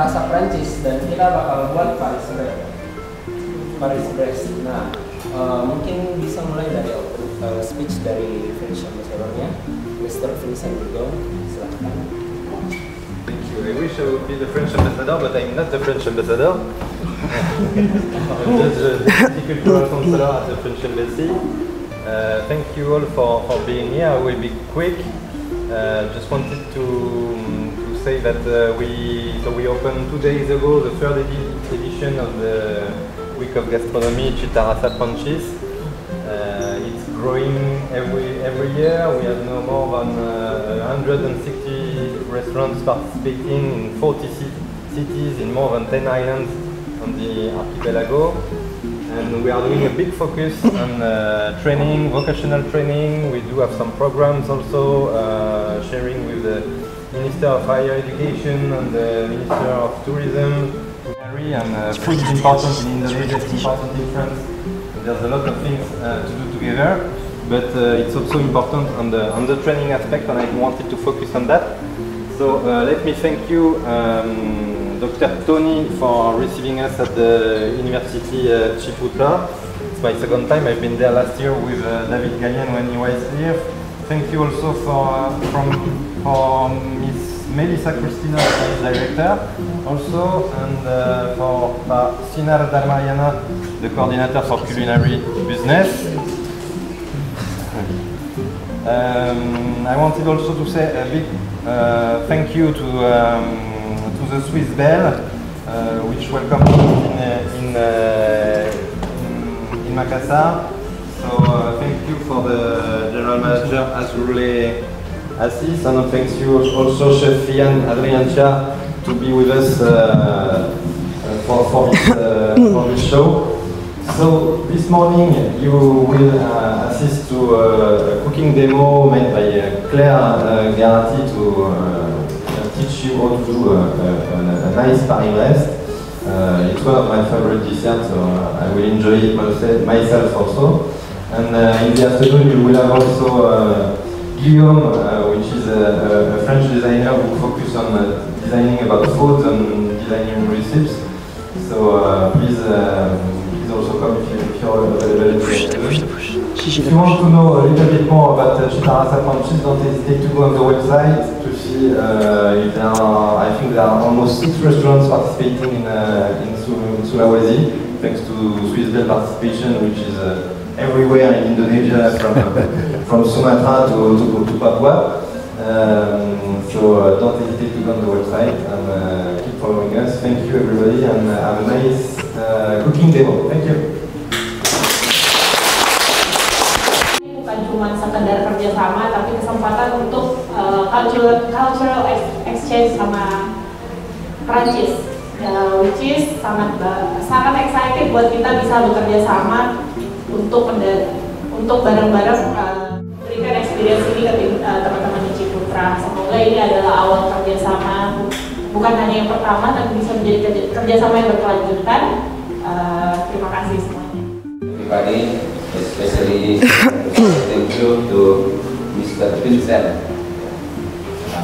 rasa Prancis dan kita bakal buat Paris Brest. Nah, mungkin bisa mulai dari speech dari French ambassador-nya, Mr. Vincent Hugo. Silahkan. Thank you. I wish I would be the French ambassador, but I'm not the French ambassador. I'm just the Deputy Cultural Counselor at the French Embassy. Thank you all for being here. I will be quick. Just wanted to say that we opened 2 days ago the third edition of the Week of Gastronomy Città Francis. It's growing every year. We have no more than 160 restaurants participating in 40 cities in more than 10 islands on the archipelago. And we are doing a big focus on training, vocational training. We do have some programs also sharing with the Minister of Higher Education and the Minister of Tourism. And food is important in Indonesia, it's important in France. There's a lot of things to do together, but it's also important on the training aspect, and I wanted to focus on that. So let me thank you, Dr. Tony, for receiving us at the University Ciputra. It's my second time. I've been there last year with David Gallian when he was here. Thank you also for Miss Melissa Cristina, Science Director, also, and for Sinar Darmayana, the Coordinator for Culinary Business. I wanted also to say a big thank you to the Swiss Bell, which welcomed us in Makassar. So thank you for the General Manager Azurule Assis, and thanks you also Chef Ian Adriancia to be with us for this show. So this morning you will assist to a cooking demo made by Claire Garati to teach you how to do a nice Paris Brest. It's one of my favorite desserts, so I will enjoy it myself also. And in the afternoon you will have also Guillaume, which is a French designer who focuses on designing about food and designing recipes. So please also come if you're available. If you want to know a little bit more about Città Francis, don't hesitate to go on the website to see if there are, I think there are almost 6 restaurants participating in Sulawesi, thanks to Swiss Bell participation, which is everywhere in Indonesia, from Sumatra to Papua. So don't hesitate to go on the website and keep following us. Thank you everybody, and have a nice cooking demo. Thank you. Bukan cuma sekedar kerjasama, tapi kesempatan untuk cultural exchange sama Prancis, which is sangat excited buat kita bisa bekerja sama untuk bareng-bareng berikan experience ini ke teman-teman di Ciputra. Semoga ini adalah awal kerjasama, bukan hanya yang pertama, tapi bisa menjadi kerjasama yang berkelanjutan. Terima kasih semuanya. Everybody, especially thank you to Mr. Vincent.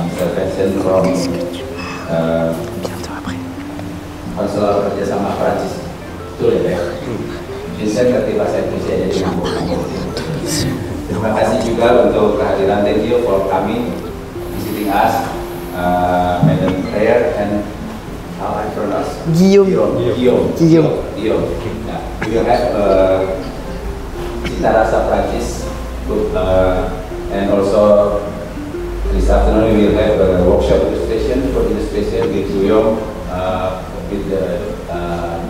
Mr. Vincent from Konselor Kerjasama Prancis. Betul ya, Pak? Vincent ngerti bahasa Indonesia jadi ngambung. Terima kasih juga untuk kehadiran. Thank you for coming, visiting us, Madam Claire and how I pronounce? Guillaume. Nah, we will have Cita Rasa Prancis book, and also this afternoon we will have a workshop illustration for illustration with Guillaume with the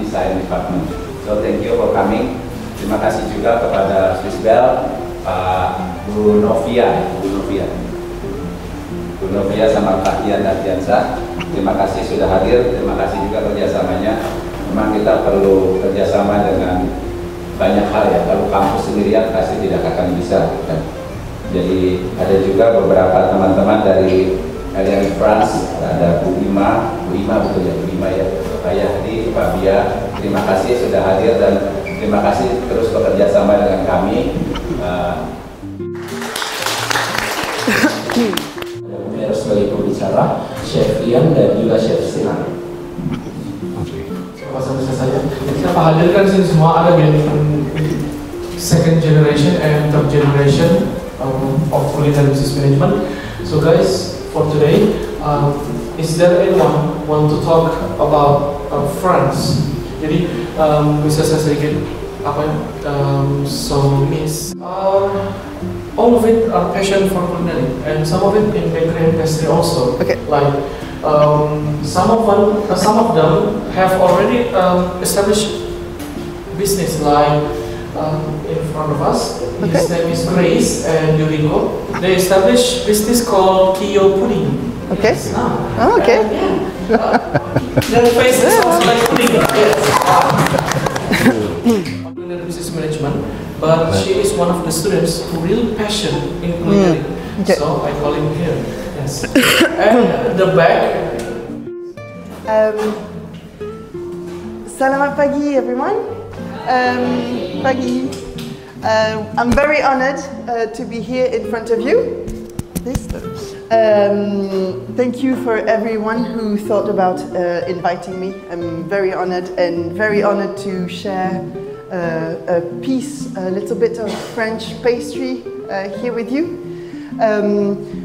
design department. So thank you for coming. Terima kasih juga kepada Swiss Bell, Pak Bu Novia sama Pak Ian Ardiansa. Terima kasih sudah hadir. Terima kasih juga kerjasamanya. Memang kita perlu kerjasama dengan banyak hal ya. Kalau kampus sendirian pasti tidak akan bisa. Kan? Jadi ada juga beberapa teman-teman dari Alliance France. Ada Bu Ima betul ya, Bu Ima ya. Pak Yahdi, Pak Bia. Terima kasih sudah hadir dan terima kasih terus bekerja sama dengan kami. Sebagai pembicara, Chef Ian dan juga Chef Sinar. country. Bahasa Indonesia saja. Kita hadirkan sini semua ada yang second generation and third generation of culinary business management. So guys, for today, is there anyone want to talk about France? Jadi bisa saya sedikit apa ya? So Miss, all of it are passion for culinary, and some of it in bakery and pastry also. Okay. Like some of them have already established business, like in front of us. His name is Grace and Yuriko. They established business called Kyo Pudding. Okay. Oh, okay. Their face sounds like pudding. Yes. Culinary business management, but she is one of the students who really passionate in culinary. Okay. So I call him here. Yes. And the back. Selamat pagi, everyone. Pagi. I'm very honored to be here in front of you. Thank you for everyone who thought about inviting me. I'm very honored to share a little bit of French pastry here with you.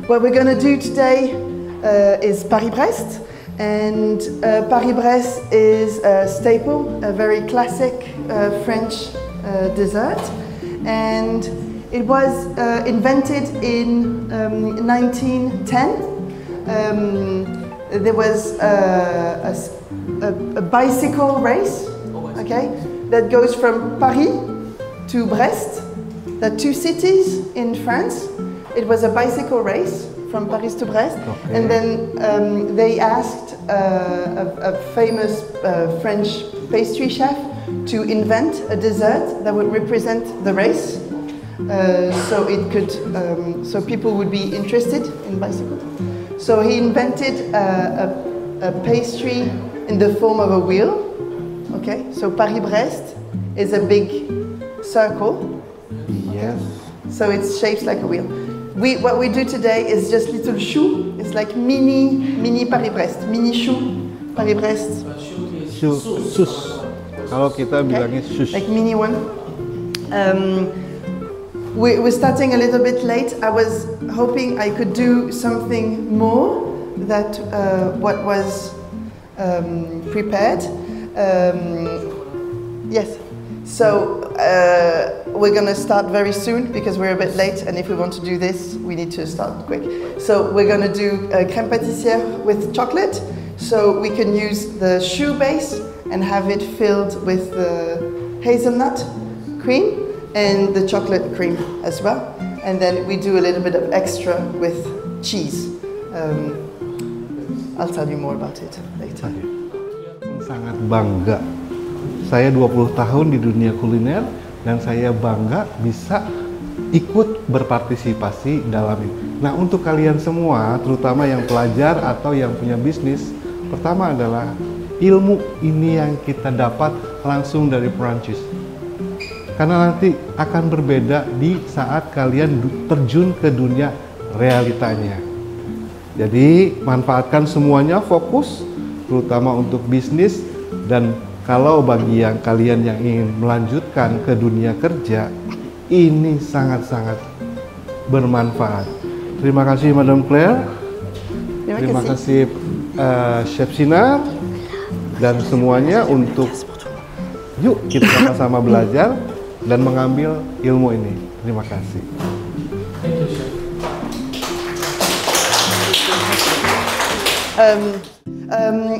What we're going to do today is Paris-Brest. And Paris-Brest is a staple, a very classic French dessert. And it was invented in 1910. There was a bicycle race, okay, that goes from Paris to Brest. The two cities in France. It was a bicycle race from Paris to Brest, okay. And then they asked a famous French pastry chef to invent a dessert that would represent the race. So it could, so people would be interested in bicycle. So he invented a pastry in the form of a wheel. Okay, so Paris-Brest is a big circle. Yes. So it's shaped like a wheel. What we do today is just little choux. It's like mini Paris-Brest, mini choux Paris-Brest. Sus. Kalau kita bilangnya sus. Like mini one. We're starting a little bit late. I was hoping I could do something more than what was prepared. Yes. So we're going to start very soon because we're a bit late, and if we want to do this, we need to start quick. So we're going to do crème pâtissière with chocolate. So we can use the choux base and have it filled with the hazelnut cream and the chocolate cream as well. And then we do a little bit of extra with cheese. I'll tell you more about it later. Sangat bangga. Saya 20 tahun di dunia kuliner dan saya bangga bisa ikut berpartisipasi dalam ini. Nah, untuk kalian semua, terutama yang pelajar atau yang punya bisnis, pertama adalah ilmu ini yang kita dapat langsung dari Perancis. Karena nanti akan berbeda di saat kalian terjun ke dunia realitanya. Jadi, manfaatkan semuanya, fokus, terutama untuk bisnis. Dan kalau bagi yang kalian yang ingin melanjutkan ke dunia kerja, ini sangat-sangat bermanfaat. Terima kasih Madam Claire, terima kasih Chef Sinar, dan semuanya untuk yuk kita sama-sama belajar dan mengambil ilmu ini. Terima kasih.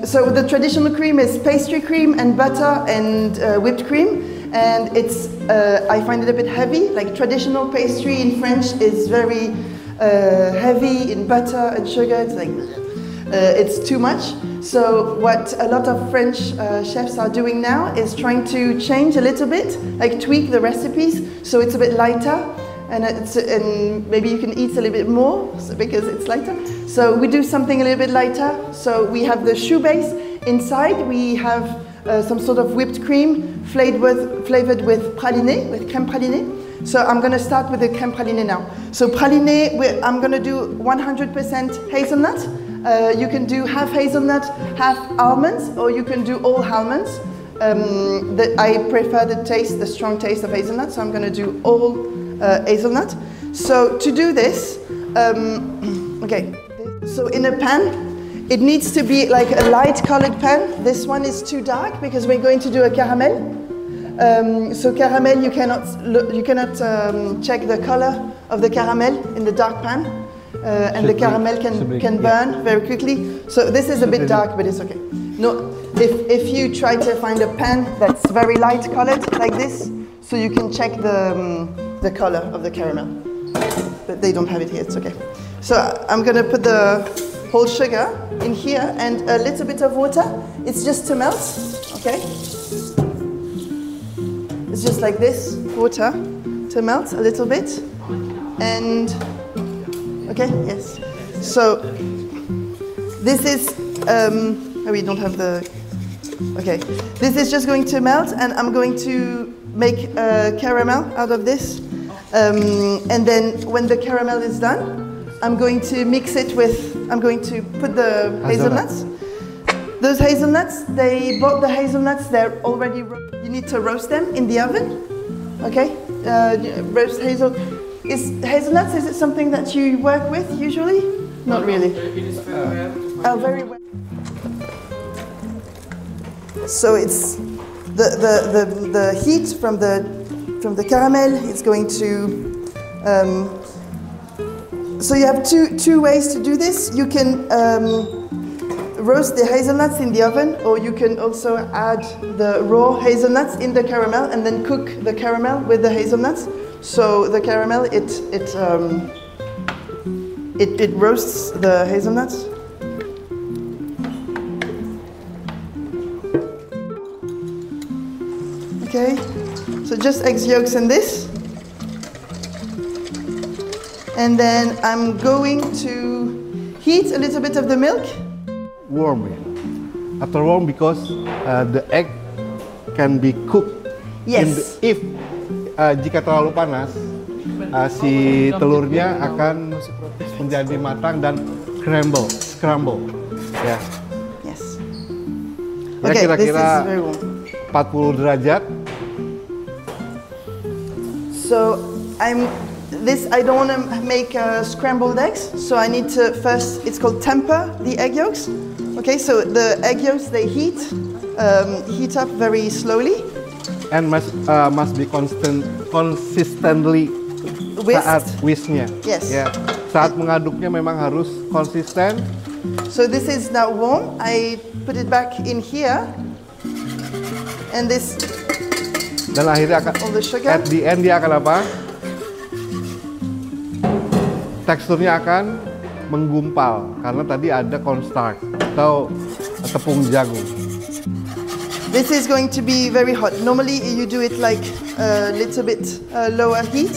So the traditional cream is pastry cream and butter and whipped cream, and it's I find it a bit heavy. Like traditional pastry in French is very heavy in butter and sugar. It's like it's too much. So what a lot of French chefs are doing now is trying to change a little bit, like tweak the recipes so it's a bit lighter. And maybe you can eat a little bit more because it's lighter. So we do something a little bit lighter. So we have the choux base. Inside we have some sort of whipped cream flavored with praliné, with crème praliné. So I'm going to start with the crème praliné now. So praliné, I'm going to do 100% hazelnut. You can do half hazelnut, half almonds, or you can do all almonds. I prefer the strong taste of hazelnut, so I'm going to do all hazelnut. So to do this, okay, so in a pan, it needs to be like a light colored pan. This one is too dark because we're going to do a caramel. So caramel, you cannot check the color of the caramel in the dark pan, and the caramel can burn very quickly. So this is a bit dark, but it's okay. No, if you try to find a pan that's very light colored like this, so you can check the color of the caramel. But they don't have it here. It's okay. So I'm gonna put the whole sugar in here and a little bit of water. It's just to melt. Okay. It's just like this, water to melt a little bit. And, okay, yes. So, this is, we don't have the, okay. This is just going to melt and I'm going to make a caramel out of this. And then when the caramel is done, I'm going to mix it with, I'm going to put the hazelnuts. Those hazelnuts, they bought the hazelnuts, they're already, you need to roast them in the oven, okay? Roast hazelnuts, is it something that you work with usually? Not really. It is very rare. Oh, very well. So it's the heat from the caramel is going to, so you have two ways to do this. You can roast the hazelnuts in the oven, or you can also add the raw hazelnuts in the caramel and then cook the caramel with the hazelnuts. So the caramel, it roasts the hazelnuts. Okay, so just egg yolks in this. And then I'm going to heat a little bit of the milk. Warm, yeah. After warm, because the egg can be cooked. Yes. Jika terlalu panas, si telurnya akan menjadi matang dan scramble, ya. Yes. Ya, Okay, this is kira-kira very warm. 40 derajat. So I don't want to make scrambled eggs, so I need to first, it's called temper the egg yolks. Okay, so the egg yolks, they heat up very slowly. And must be consistently saat whisknya. Yes. Ya, saat mengaduknya memang harus konsisten. So this is now warm. I put it back in here, and this. Dan akhirnya akan, all the sugar. at the end dia akan apa? Teksturnya akan menggumpal karena tadi ada cornstarch atau tepung jagung. This is going to be very hot. Normally you do it like a little bit lower heat,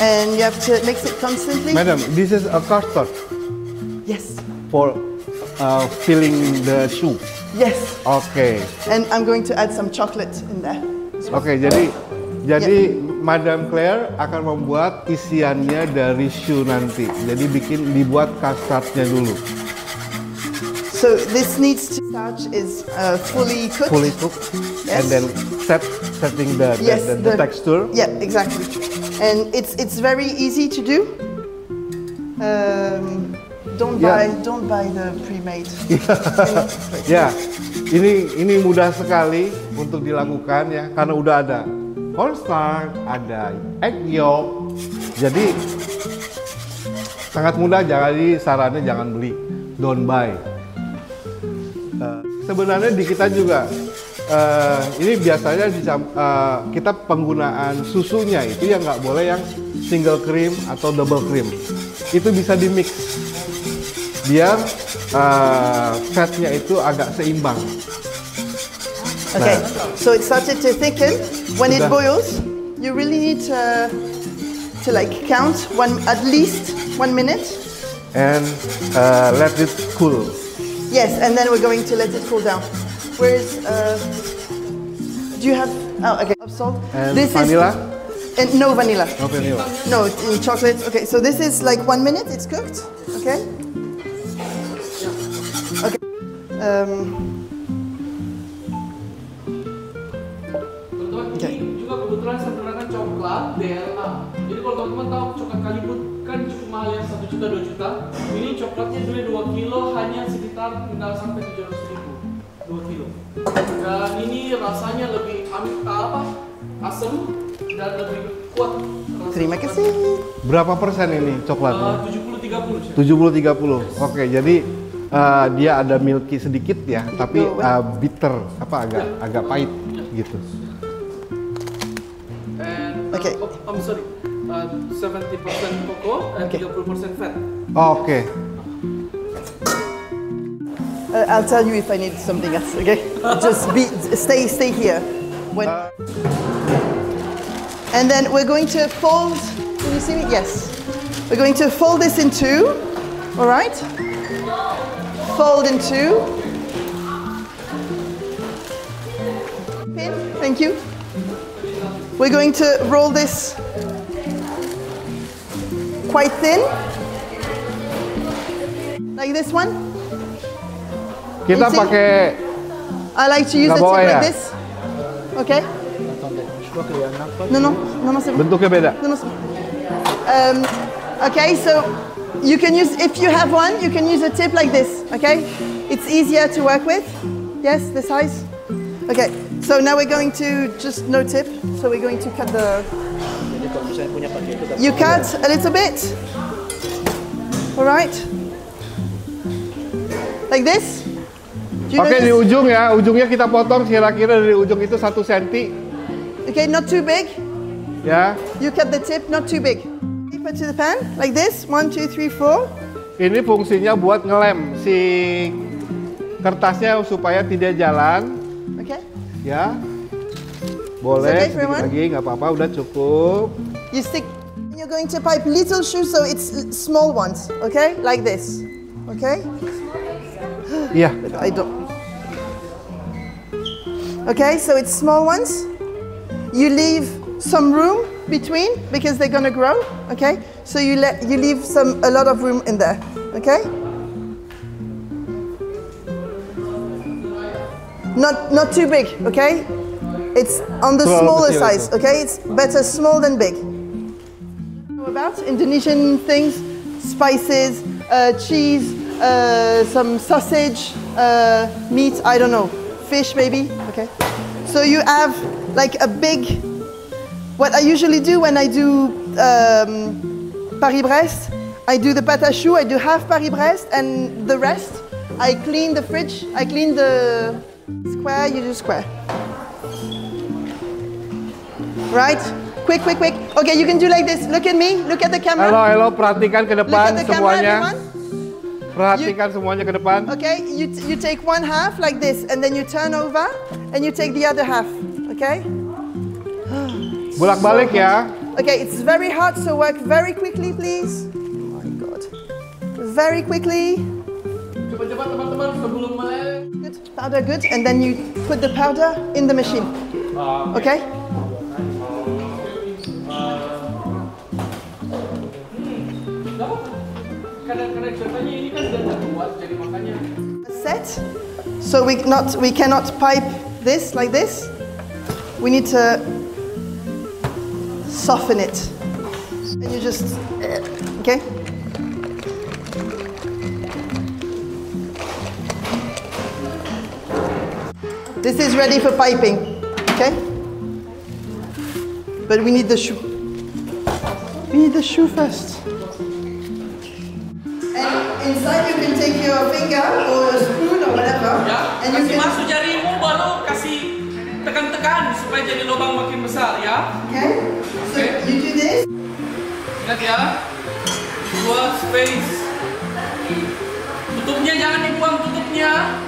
and you have to mix it constantly. Madam, this is a custard Yes. for filling the soup. Yes. Oke. And I'm going to add some chocolate in there. Oke, jadi Madam Claire akan membuat isiannya dari choux nanti. Jadi dibuat custardnya dulu. So this needs to starch is fully cooked. Fully cooked, Yes. and then setting the texture. Yeah, exactly. And it's very easy to do. Don't buy the pre-made. Ya, ini mudah sekali untuk dilakukan ya, karena udah ada cornstarch, ada egg yolk, jadi sangat mudah. Jadi sarannya jangan beli, don't buy. Sebenarnya di kita juga ini biasanya kita penggunaan susunya itu yang nggak boleh yang single cream atau double cream. Itu bisa di mix biar fatnya itu agak seimbang. Okay, so it started to thicken. When it boils, you really need to like count at least 1 minute. And let it cool. Yes, and then we're going to let it cool down. Where's do you have of salt? And vanilla? And no vanilla. No vanilla. No, in chocolate. Okay, so this is like 1 minute. It's cooked. Okay. Teman-teman, ini juga kebetulan saya menggunakan coklat DLA. Jadi kalau teman-teman tahu coklat Kalibut kan cukup mahal ya, 1 juta 2 juta. Ini coklatnya dulu 2 kilo hanya sekitar tinggal sampai 700.000, 2 kilo. Dan ini rasanya lebih asam dan lebih kuat. Terima kasih. Berapa persen ini coklatnya? 70-30. 70-30. Oke, jadi dia ada milky sedikit ya, tapi bitter, agak pahit gitu. And Okay. I'm sorry, 70% cocoa and 30% fat. Oke. I'll tell you if I need something else. Okay, just stay here. And then we're going to fold. Can you see me? Yes. We're going to fold this in two. All right. Fold in two. Pin. Thank you. We're going to roll this quite thin, like this one. Kita pakai. I like to use the tip like this. Okay. No, c'est bon. Bentuknya beda. No, c'est bon. Okay, so you can use, if you have one, you can use a tip like this. Okay, it's easier to work with. Yes, the size. Okay, so now we're going to just no tip. So we're going to cut the. You cut a little bit. All right. Like this. Oke, di ujung ya, ujungnya kita potong kira-kira dari ujung itu 1 cm. Okay, not too big. Ya. You cut the tip, not too big. Deeper to the pan, like this. 1, 2, 3, 4. Ini fungsinya buat ngelem si kertasnya supaya tidak jalan. Okay. Ya. Boleh, Okay, sedikit lagi, nggak apa-apa, udah cukup. You stick. You're going to pipe little shoes, so it's small ones. Okay, like this. Okay. Iya. I don't. Okay, so it's small ones. You leave some room between because they're gonna grow. Okay, so you leave a lot of room in there. Okay. Not too big. Okay. It's on the smaller size. Okay, it's better small than big. About Indonesian things, spices, cheese, some sausage, meat. I don't know, fish maybe. Okay. So you have like a big. What I usually do when I do Paris-Brest, I do the pâte à choux, I do half Paris-Brest, and the rest, I clean the fridge, I clean the square, you do square. Right? Quick. Okay, you can do like this. Look at me, look at the camera. Halo, perhatikan ke depan semuanya. Everyone. Perhatikan semuanya ke depan. Okay, you take one half like this, and then you turn over, and you take the other half. Okay? Bolak-balik ya. Okay, it's very hot, so work very quickly, please. Oh my God. Very quickly. Cepat-cepat teman-teman sebelum meleleh. Good, powder good, and then you put the powder in the machine. Okay? Kadang-kadang contohnya ini kan sudah terbuat, jadi makanya. Set. So we cannot pipe this like this. We need to soften it. And you just, okay? This is ready for piping, okay? But we need the shoe. We need the shoe first. And inside you can take your finger or a spoon or whatever. Ya, and you kasih can, masuk jarimu baru kasih tekan-tekan supaya jadi lubang makin besar ya. okay? So you do this. Ingat ya, buat space. Tutupnya jangan dibuang tutupnya.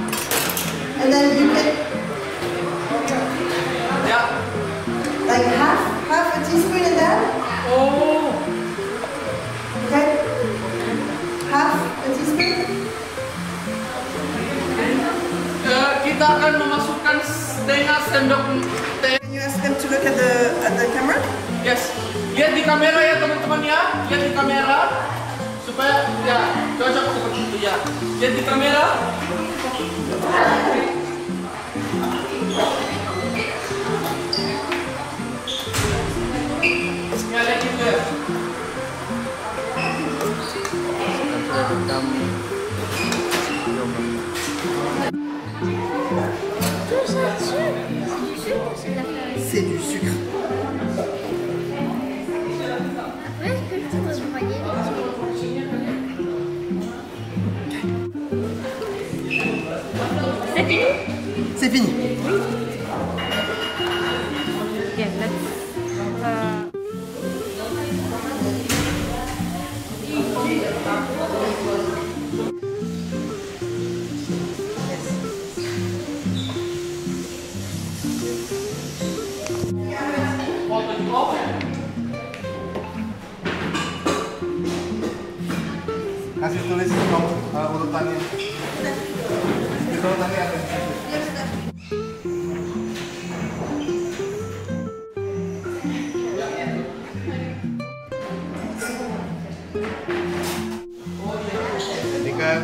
And then you can, Ya. like half a teaspoon in there. Oh. Okay? Half a teaspoon. Kita akan memasukkan setengah sendok teh. Can you ask them to look at the camera? Yes. Lihat di kamera ya teman-teman ya. Lihat di kamera. supaya ya cocok seperti itu ya. Lihat di kamera. Ya, lihat juga. C'est du sucre. C'est fini? C'est fini. Yeah, let's. Kasih tulis urutannya. Urutannya ada di situ. Ini kan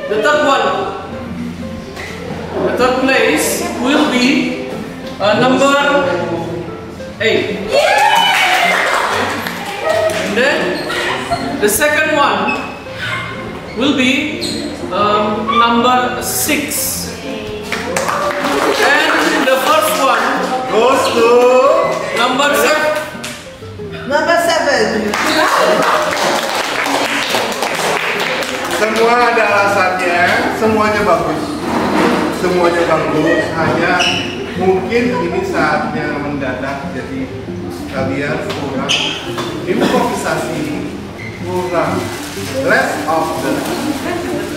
The third one, the third place will be number 8. And then the second one will be number 6. And the first one goes to number 7. Number 7. semua ada alasannya, semuanya bagus. Semuanya bagus, hanya mungkin ini saatnya mendadak, jadi kalian kurang improvisasi, kurang less of the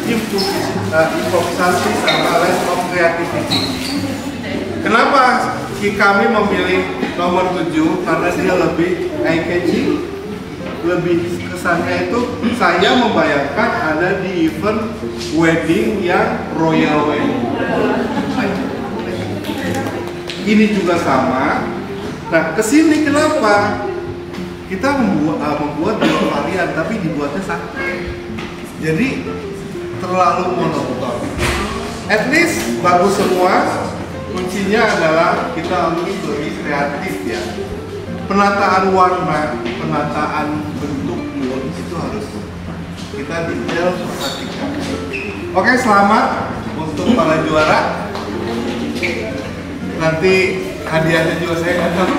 improvisasi sama less of creativity. Kenapa kami memilih nomor 7? Karena dia lebih eye-catching, lebih kesannya itu saya membayangkan ada di event wedding yang royal wedding. Ini juga sama. Nah, kesini kenapa? Kita membuat dua varian, tapi dibuatnya satu. Jadi terlalu monoton. At least bagus semua. Kuncinya adalah kita harus lebih kreatif ya. Penataan warna, penataan bentuk itu harus kita detail perhatikan. Oke, selamat untuk para juara. Nanti hadiahnya juga saya nggak tahu.